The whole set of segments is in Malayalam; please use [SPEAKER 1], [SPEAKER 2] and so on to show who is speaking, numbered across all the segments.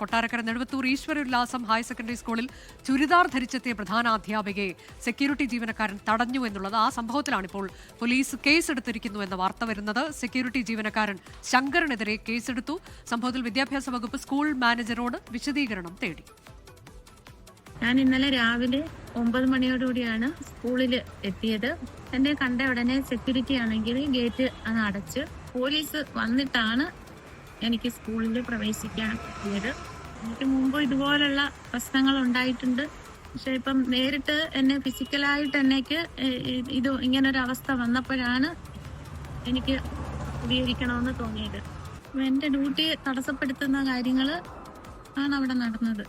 [SPEAKER 1] കൊട്ടാരക്കര നെടുവത്തൂർ ഈശ്വരോല്ലാസം ഹയർ സെക്കൻഡറി സ്കൂളിൽ ചുരിദാർ ധരിച്ചെത്തിയ പ്രധാനാധ്യാപികയെ സെക്യൂരിറ്റി ജീവനക്കാരൻ തടഞ്ഞു എന്നുള്ളത്. ആ സംഭവത്തിലാണ് ഇപ്പോൾ പോലീസ് കേസെടുത്തിരിക്കുന്നു എന്ന വാർത്ത വരുന്നത്. സെക്യൂരിറ്റി ജീവനക്കാരൻ ശങ്കറിനെതിരെ കേസെടുത്തു. സംഭവത്തിൽ വിദ്യാഭ്യാസ വകുപ്പ് സ്കൂൾ മാനേജറോട് വിശദീകരണം തേടി.
[SPEAKER 2] ഞാൻ ഇന്നലെ രാവിലെ 9 മണിയോടുകൂടിയാണ് സ്കൂളിൽ എത്തിയത്. എന്നെ കണ്ട ഉടനെ സെക്യൂരിറ്റി ആണെങ്കിൽ ഗേറ്റ് അങ്ങ് അടച്ച് പോലീസ് വന്നിട്ടാണ് എനിക്ക് സ്കൂളിൽ പ്രവേശിക്കാൻ പറ്റിയത്. എനിക്ക് മുമ്പ് ഇതുപോലുള്ള പ്രശ്നങ്ങൾ ഉണ്ടായിട്ടുണ്ട്. പക്ഷെ ഇപ്പം നേരിട്ട് എന്നെ ഫിസിക്കലായിട്ട് എന്നേക്ക് ഇത് ഇങ്ങനൊരു അവസ്ഥ വന്നപ്പോഴാണ് എനിക്ക് ഉപയോഗിക്കണമെന്ന് തോന്നിയത്. എൻ്റെ ഡ്യൂട്ടി തടസ്സപ്പെടുത്തുന്ന കാര്യങ്ങൾ ആണ് അവിടെ നടന്നത്.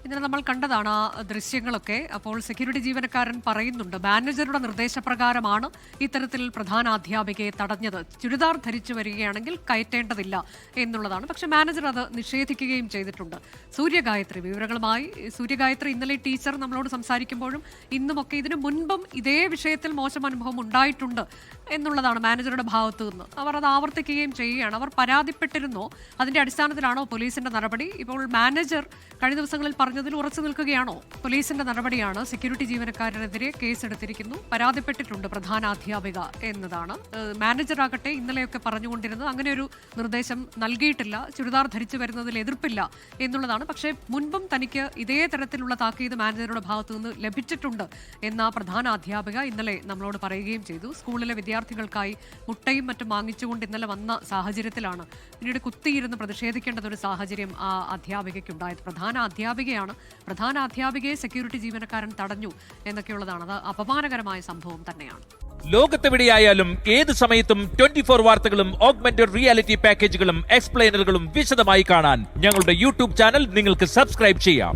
[SPEAKER 1] ഇന്നലെ നമ്മൾ കണ്ടതാണ് ആ ദൃശ്യങ്ങളൊക്കെ. അപ്പോൾ സെക്യൂരിറ്റി ജീവനക്കാരൻ പറയുന്നുണ്ട് മാനേജറുടെ നിർദ്ദേശപ്രകാരമാണ് ഇത്തരത്തിൽ പ്രധാനാധ്യാപികയെ തടഞ്ഞത്. ചുരിദാർ ധരിച്ചു വരികയാണെങ്കിൽ കയറ്റേണ്ടതില്ല എന്നുള്ളതാണ്. പക്ഷെ മാനേജർ അത് നിഷേധിക്കുകയും ചെയ്തിട്ടുണ്ട്. സൂര്യഗായത്രി വിവരങ്ങളുമായി. സൂര്യഗായത്രി, ഇന്നലെ ടീച്ചർ നമ്മളോട് സംസാരിക്കുമ്പോഴും ഇന്നുമൊക്കെ ഇതിനു മുൻപും ഇതേ വിഷയത്തിൽ മോശം അനുഭവം ഉണ്ടായിട്ടുണ്ട് എന്നുള്ളതാണ് മാനേജറുടെ ഭാഗത്തു നിന്ന്. അവർ അത് ആവർത്തിക്കുകയും ചെയ്യുകയാണ്. അവർ പരാതിപ്പെട്ടിരുന്നോ? അതിന്റെ അടിസ്ഥാനത്തിലാണോ പോലീസിന്റെ നടപടി? ഇപ്പോൾ മാനേജർ കഴിഞ്ഞ ദിവസങ്ങളിൽ പറഞ്ഞതിൽ ഉറച്ചു നിൽക്കുകയാണോ? പോലീസിന്റെ നടപടിയാണ്. സെക്യൂരിറ്റി ജീവനക്കാരനെതിരെ കേസെടുത്തിരിക്കുന്നു. പരാതിപ്പെട്ടിട്ടുണ്ട് പ്രധാനാധ്യാപിക എന്നതാണ്. മാനേജറാകട്ടെ ഇന്നലെയൊക്കെ പറഞ്ഞുകൊണ്ടിരുന്നത് അങ്ങനെ ഒരു നിർദ്ദേശം നൽകിയിട്ടില്ല, ചുരിദാർ ധരിച്ചു വരുന്നതിൽ എതിർപ്പില്ല എന്നുള്ളതാണ്. പക്ഷേ മുൻപും തനിക്ക് ഇതേ തരത്തിലുള്ള താക്കീത് മാനേജറുടെ ഭാഗത്തു നിന്ന് ലഭിച്ചിട്ടുണ്ട് എന്ന പ്രധാനാധ്യാപിക ഇന്നലെ നമ്മളോട് പറയുകയും ചെയ്തു. സ്കൂളിലെ വിദ്യാർത്ഥികൾക്കായി മുട്ടയും മറ്റും വാങ്ങിച്ചുകൊണ്ട് ഇന്നലെ വന്ന സാഹചര്യത്തിലാണ് പിന്നീട് കുത്തിയിരുന്ന് പ്രതിഷേധിക്കേണ്ടത് ഒരു സാഹചര്യം ആ അധ്യാപികയ്ക്കുണ്ടായത്. പ്രധാന അധ്യാപികയെ സെക്യൂരിറ്റി ജീവനക്കാരൻ തടഞ്ഞു എന്നൊക്കെയുള്ളതാണ്. അത് അപമാനകരമായ സംഭവം തന്നെയാണ്.
[SPEAKER 3] ലോകത്തെവിടെയായാലും ഏത് സമയത്തും 24 വാർത്തകളും ഓഗ്മെന്റഡ് റിയാലിറ്റി പാക്കേജുകളും എക്സ്പ്ലെയിനറുകളും വിശദമായി കാണാൻ ഞങ്ങളുടെ യൂട്യൂബ് ചാനൽ നിങ്ങൾക്ക് സബ്സ്ക്രൈബ് ചെയ്യാം.